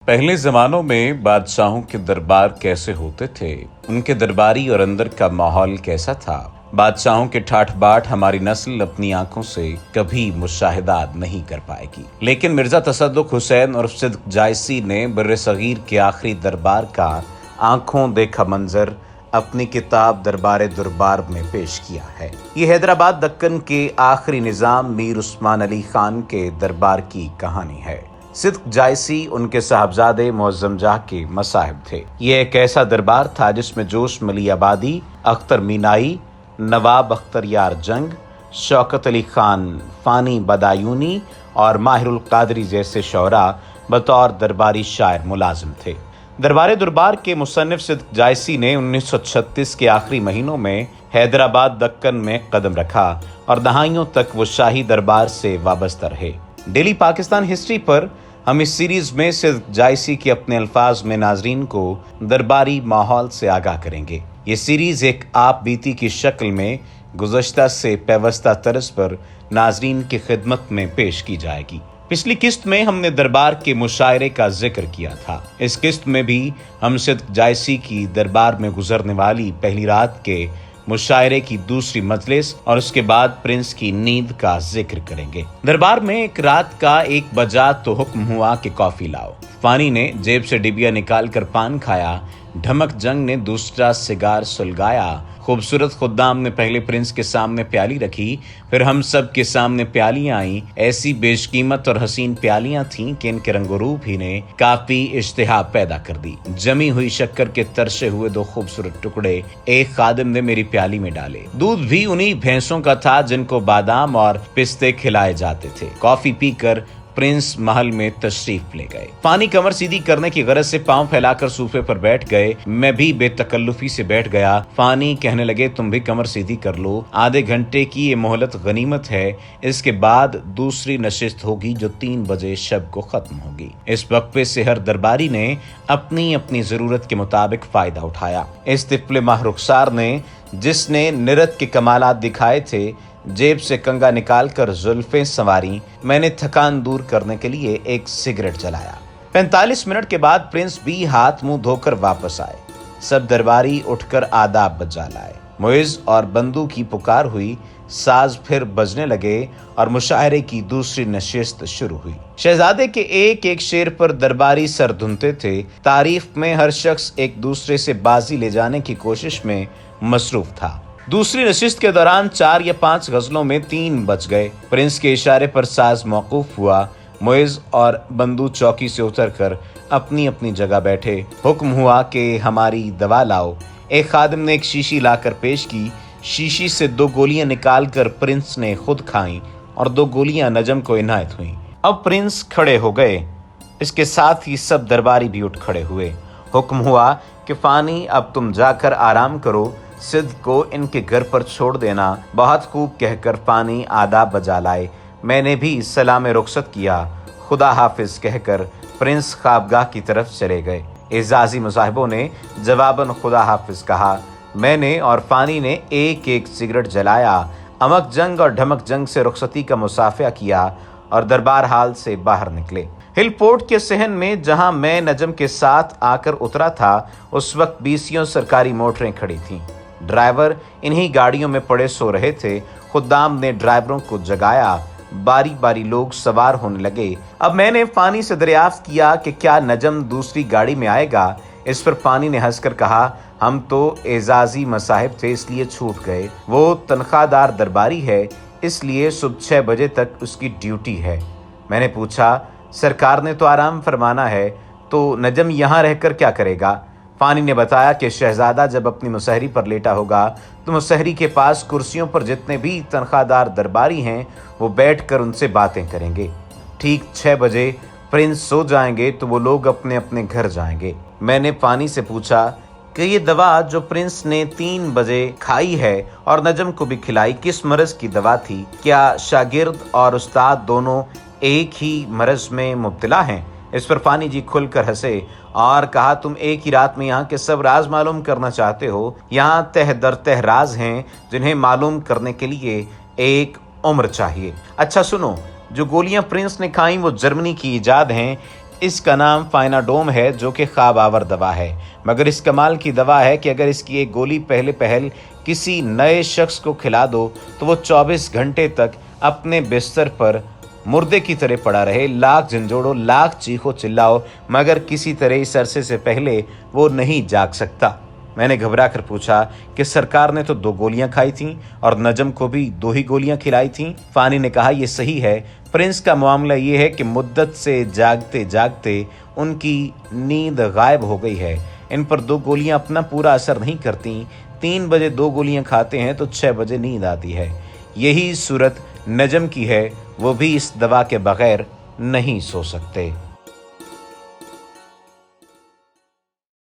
पहले जमानों में बादशाहों के दरबार कैसे होते थे, उनके दरबारी और अंदर का माहौल कैसा था। बादशाहों के ठाठ बाट हमारी नस्ल अपनी आंखों से कभी मुशाहिदा नहीं कर पाएगी, लेकिन मिर्जा तसद्दुक हुसैन और सिद्क जायसी ने बर्रे सगीर के आखिरी दरबार का आंखों देखा मंजर अपनी किताब दरबार दुरबार में पेश किया है। ये हैदराबाद दक्कन के आखिरी निजाम मीर उस्मान अली खान के दरबार की कहानी है। सिद्क जायसी उनके साहबजादे मुअज्जम जाह के मसाहिब थे। ये एक ऐसा दरबार था जिसमें जोश मली आबादी, अख्तर मीनाई, नवाब अख्तर यार जंग, शौकत अली खान फानी बदायूनी और माहिरुल कादरी जैसे शौरा बतौर दरबारी शायर मुलाजिम थे। दरबार दुरबार के मुसन्निफ सिद्क जायसी ने 1936 के आखिरी महीनों में हैदराबाद दक्कन में कदम रखा और दहाइयों तक वो शाही दरबार से वाबस्ता रहे। डेली पाकिस्तान हिस्ट्री पर हम इस सीरीज में सिद्क जायसी के अपने अल्फाज में नाजरीन को दरबारी माहौल से आगाह करेंगे। ये सीरीज एक आप बीती की शक्ल में गुज़श्ता से पैवस्ता तरस पर नाजरीन की खिदमत में पेश की जाएगी। पिछली किस्त में हमने दरबार के मुशायरे का जिक्र किया था। इस किस्त में भी हम सिद्क जायसी की दरबार में गुजरने वाली पहली रात के मुशायरे की दूसरी मजलिस और उसके बाद प्रिंस की नींद का जिक्र करेंगे। दरबार में एक रात का 1 बजा तो हुक्म हुआ कि कॉफी लाओ। फानी ने जेब से डिबिया निकाल कर पान खाया। ढमक जंग ने दूसरा सिगार सुलगाया। खूबसूरत खुद्दाम ने पहले प्रिंस के सामने प्याली रखी, फिर हम सब के सामने प्यालियां आईं। ऐसी बेशकीमत और हसीन प्यालियां थीं कि इनके रंगोरूप ही ने काफी इश्तिहा पैदा कर दी। जमी हुई शक्कर के तरसे हुए 2 खूबसूरत टुकड़े एक खादिम ने मेरी प्याली में डाले। दूध भी उन्हीं भैंसों का था जिनको बादाम और पिस्ते खिलाए जाते थे। कॉफी पीकर प्रिंस महल में तशरीफ ले गए। पानी कमर सीधी करने की गरज से पांव फैलाकर सूफे पर बैठ गए। मैं भी बेतकल्लुफी से बैठ गया। फानी कहने लगे, तुम भी कमर सीधी कर लो, आधे घंटे की ये मोहलत गनीमत है। इसके बाद दूसरी नशिस्त होगी जो 3 बजे शब को खत्म होगी। इस वक्फे से हर दरबारी ने अपनी अपनी जरूरत के मुताबिक फायदा उठाया। इस तिफले माह रुखसार ने, जिसने निरत के कमालात दिखाए थे, जेब से कंगा निकालकर जुल्फें संवारी। मैंने थकान दूर करने के लिए एक सिगरेट जलाया। 45 मिनट के बाद प्रिंस भी हाथ मुंह धोकर वापस आए। सब दरबारी उठकर आदाब बजा लाए। मुइज़ और बंदू की पुकार हुई। साज फिर बजने लगे और मुशायरे की दूसरी नशिस्त शुरू हुई। शहजादे के एक एक शेर पर दरबारी सर धुनते थे। तारीफ में हर शख्स एक दूसरे से बाजी ले जाने की कोशिश में मसरूफ था। दूसरी नशिस्त के दौरान 4 या 5 गजलों में 3 बज गए। प्रिंस के इशारे पर साज मौकूफ हुआ। मुइज़ और बंदू चौकी से उतरकर अपनी अपनी जगह बैठे। हुक्म हुआ कि हमारी दवा लाओ। एक खादिम ने एक शीशी लाकर पेश की। शीशी से 2 गोलियां निकालकर प्रिंस ने खुद खाईं और 2 गोलियां नजम को इनायत हुईं। अब प्रिंस खड़े हो गए। इसके साथ ही सब दरबारी भी उठ खड़े हुए। हुक्म हुआ कि फानी, अब तुम जाकर आराम करो। सिद्ध को इनके घर पर छोड़ देना। बहुत खूब कहकर फानी आदाब बजा लाए। मैंने भी सलाम रुखसत किया। खुदा हाफिज कहकर प्रिंस ख्वाबगाह की तरफ चले गए। एजाजी मुसाहिबों ने जवाबन खुदा हाफिज कहा। मैंने और फानी ने एक एक सिगरेट जलाया। अमक जंग और ढमक जंग से रुखसती का मुसाफिया किया और दरबार हाल से बाहर निकले। हिल पोर्ट के सहन में जहां मैं नजम के साथ आकर उतरा था, उस वक्त 20 सरकारी मोटरें खड़ी थीं। ड्राइवर इन्हीं गाड़ियों में पड़े सो रहे थे। खुद्दाम ने ड्राइवरों को जगाया। बारी बारी लोग सवार होने लगे। अब मैंने फानी से दरियाफ्त किया कि क्या नजम दूसरी गाड़ी में आएगा। इस पर फानी ने हंसकर कहा, हम तो एजाजी मसाहिब थे इसलिए छूट गए। वो तनख्वाहदार दरबारी है, इसलिए सुबह 6 बजे तक उसकी ड्यूटी है। मैंने पूछा, सरकार ने तो आराम फरमाना है, तो नजम यहाँ रहकर क्या करेगा। फानी ने बताया कि शहजादा जब अपनी मुसहरी पर लेटा होगा तो मुसहरी के पास कुर्सियों पर जितने भी तनख्वाहदार दरबारी हैं वो बैठकर उनसे बातें करेंगे। ठीक 6 बजे प्रिंस सो जाएंगे तो वो लोग अपने अपने घर जाएंगे। मैंने फानी से पूछा कि ये दवा जो प्रिंस ने 3 बजे खाई है और नजम को भी खिलाई, किस मर्ज की दवा थी। क्या शागिर्द और उस्ताद दोनों एक ही मर्ज में मुब्तला हैं। इस पर फानी जी खुलकर हंसे और कहा, तुम एक ही रात में यहाँ के सब राज मालूम करना चाहते हो। यहाँ तह दर तह राज हैं जिन्हें मालूम करने के लिए एक उम्र चाहिए। अच्छा सुनो, जो गोलियां प्रिंस ने खाई वो जर्मनी की इजाद हैं। इसका नाम फाइनाडोम है, जो कि ख्वाब आवर दवा है, मगर इस कमाल की दवा है कि अगर इसकी एक गोली पहल किसी नए शख्स को खिला दो तो वो 24 घंटे तक अपने बिस्तर पर मुर्दे की तरह पड़ा रहे। लाख झंझोड़ो, लाख चीखो चिल्लाओ, मगर किसी तरह इस अरसे से पहले वो नहीं जाग सकता। मैंने घबरा कर पूछा कि सरकार ने तो 2 गोलियां खाई थीं और नजम को भी 2 ही गोलियां खिलाई थीं। फानी ने कहा, ये सही है, प्रिंस का मामला ये है कि मुद्दत से जागते जागते उनकी नींद गायब हो गई है। इन पर 2 गोलियां अपना पूरा असर नहीं करती। 3 बजे 2 गोलियां खाते हैं तो 6 बजे नींद आती है। यही सूरत नजम की है, वो भी इस दवा के बगैर नहीं सो सकते।